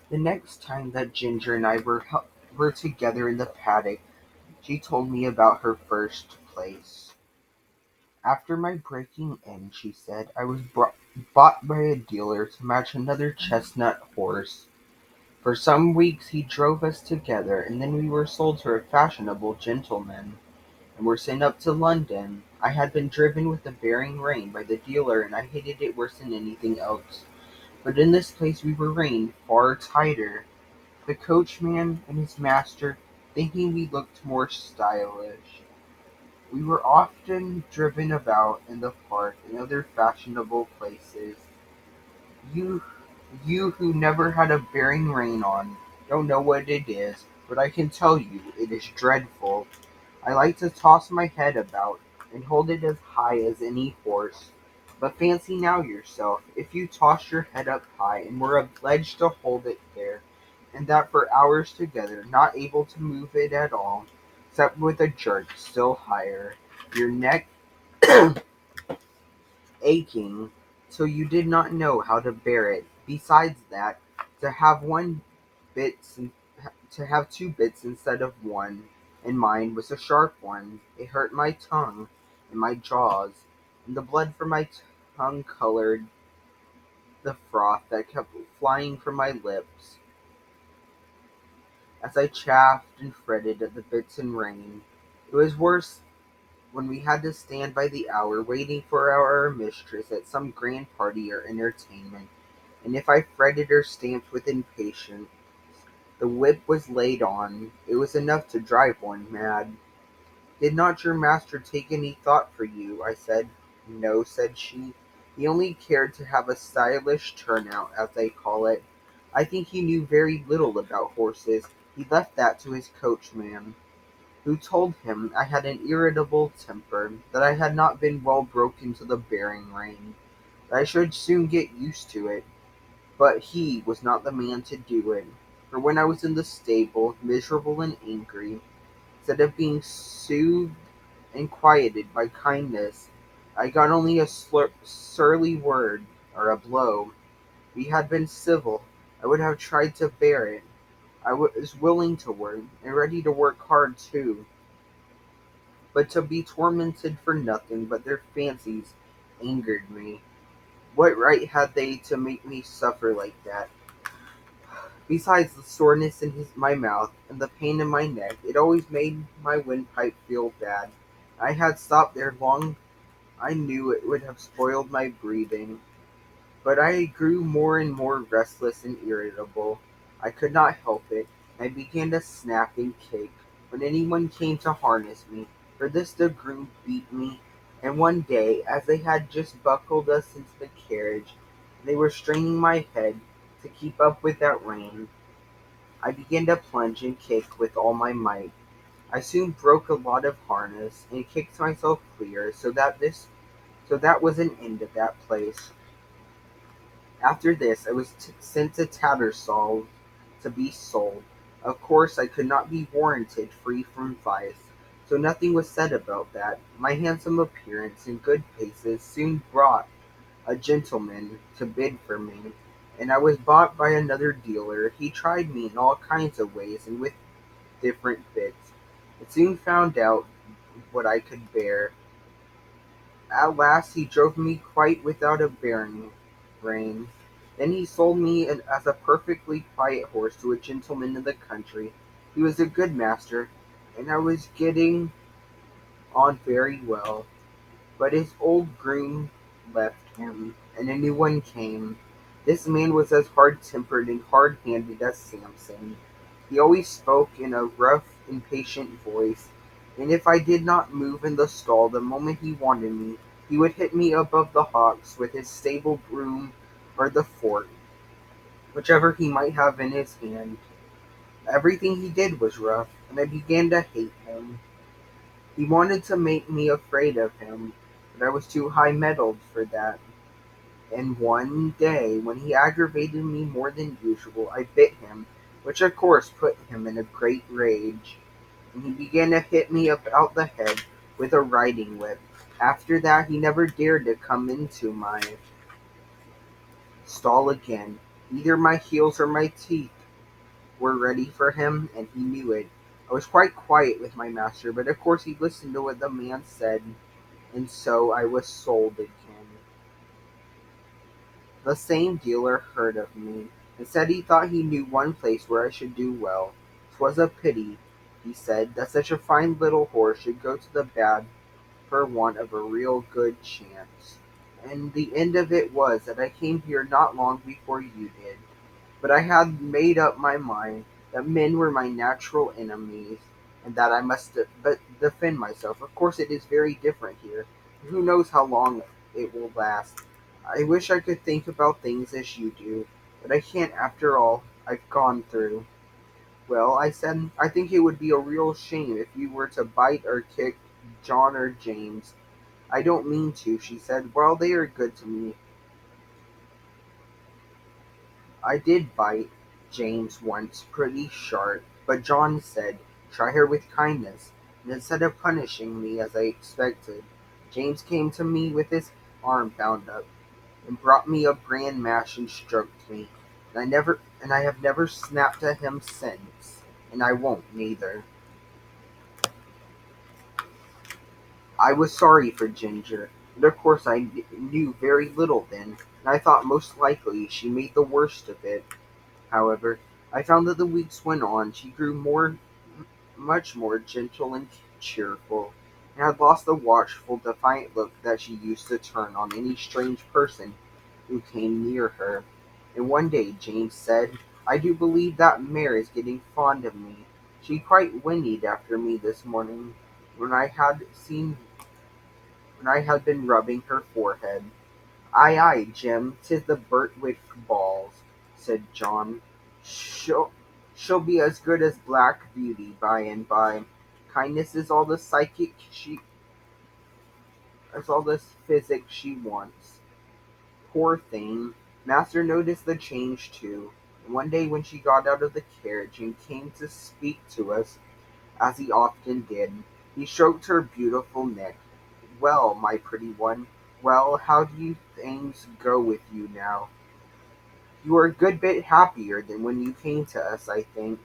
The next time that Ginger and I were together in the paddock, she told me about her first place. After my breaking in, she said, I was bought by a dealer to match another chestnut horse. For some weeks he drove us together, and then we were sold to a fashionable gentleman, and were sent up to London. I had been driven with a bearing rein by the dealer, and I hated it worse than anything else. But in this place we were reined far tighter, the coachman and his master thinking we looked more stylish. We were often driven about in the park and other fashionable places. You you who never had a bearing rein on don't know what it is, but I can tell you it is dreadful. I like to toss my head about and hold it as high as any horse. But fancy now yourself, if you tossed your head up high and were obliged to hold it there, and that for hours together, not able to move it at all, except with a jerk still higher, your neck aching till you did not know how to bear it. Besides that, to have one bit to have two bits instead of one, and mine was a sharp one. It hurt my tongue and my jaws, and the blood from my tongue colored the froth that kept flying from my lips as I chafed and fretted at the bits and rein. It was worse when we had to stand by the hour waiting for our mistress at some grand party or entertainment, and if I fretted or stamped with impatience, the whip was laid on. It was enough to drive one mad. "Did not your master take any thought for you?" I said. "No," said she. "He only cared to have a stylish turnout, as they call it. I think he knew very little about horses. He left that to his coachman, who told him I had an irritable temper, that I had not been well broken to the bearing rein, that I should soon get used to it. But he was not the man to do it, for when I was in the stable, miserable and angry, instead of being soothed and quieted by kindness, I got only a surly word or a blow. If he had been civil, I would have tried to bear it. I was willing to work, and ready to work hard too, but to be tormented for nothing but their fancies angered me. What right had they to make me suffer like that? Besides the soreness in my mouth and the pain in my neck, it always made my windpipe feel bad. I had stopped there long. I knew it would have spoiled my breathing, but I grew more and more restless and irritable. I could not help it. I began to snap and kick when anyone came to harness me. For this the groom beat me, and one day, as they had just buckled us into the carriage, and they were straining my head to keep up with that rein, I began to plunge and kick with all my might. I soon broke a lot of harness, and kicked myself clear, so that was an end of that place. After this I was sent to Tattersall's to be sold. Of course I could not be warranted free from vice, so nothing was said about that. My handsome appearance and good paces soon brought a gentleman to bid for me, and I was bought by another dealer. He tried me in all kinds of ways and with different bits. It soon found out what I could bear. At last he drove me quite without a bearing rein. Then he sold me as a perfectly quiet horse to a gentleman in the country. He was a good master, and I was getting on very well. But his old groom left him, and a new one came. This man was as hard-tempered and hard-handed as Samson. He always spoke in a rough, impatient voice, and if I did not move in the stall the moment he wanted me, he would hit me above the hocks with his stable broom or the fork, whichever he might have in his hand. Everything he did was rough, and I began to hate him. He wanted to make me afraid of him, but I was too high-mettled for that. And one day, when he aggravated me more than usual, I bit him, which of course put him in a great rage, and he began to hit me about the head with a riding whip. After that he never dared to come into my stall again. Neither my heels or my teeth were ready for him, and he knew it. I was quite quiet with my master, but of course he listened to what the man said, and so I was sold again. The same dealer heard of me, and said he thought he knew one place where I should do well. 'Twas a pity, he said, that such a fine little horse should go to the bad for want of a real good chance. And the end of it was that I came here not long before you did. But I had made up my mind that men were my natural enemies, and that I must defend myself. Of course, it is very different here. Who knows how long it will last? I wish I could think about things as you do, but I can't after all I've gone through. Well, I said, I think it would be a real shame if you were to bite or kick John or James. I don't mean to, she said. Well, they are good to me. I did bite James once pretty sharp, but John said, "Try her with kindness," and instead of punishing me as I expected, James came to me with his arm bound up, and brought me a bran mash and stroked me, and I have never snapped at him since, and I won't neither. I was sorry for Ginger, but of course I knew very little then, and I thought most likely she made the worst of it. However, I found that the weeks went on, she grew much more gentle and cheerful, and had lost the watchful, defiant look that she used to turn on any strange person who came near her. And one day James said, "I do believe that mare is getting fond of me. She quite whinnied after me this morning when I had been rubbing her forehead." "Ay, ay, Jim, 'tis the Birtwick balls," said John. "She'll be as good as Black Beauty by and by. Kindness is all the physic she wants. Poor thing." Master noticed the change too, and one day when she got out of the carriage and came to speak to us, as he often did, he stroked her beautiful neck. "Well, my pretty one, well, how do things go with you now? You are a good bit happier than when you came to us, I think."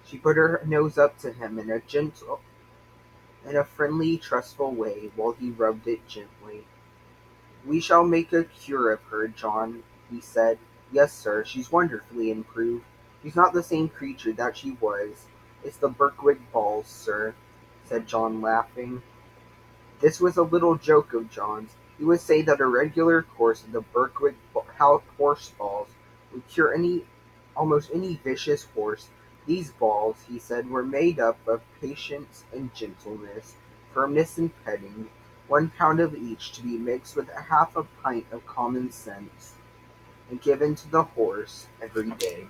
She put her nose up to him in a friendly, trustful way, while he rubbed it gently. "We shall make a cure of her, John," he said. "Yes, sir, she's wonderfully improved. She's not the same creature that she was. It's the Birtwick balls, sir," said John, laughing. This was a little joke of John's. He would say that a regular course of the Birtwick horse balls would cure almost any vicious horse. These balls, he said, were made up of patience and gentleness, firmness and petting, 1 pound of each to be mixed with half a pint of common sense, and given to the horse every day.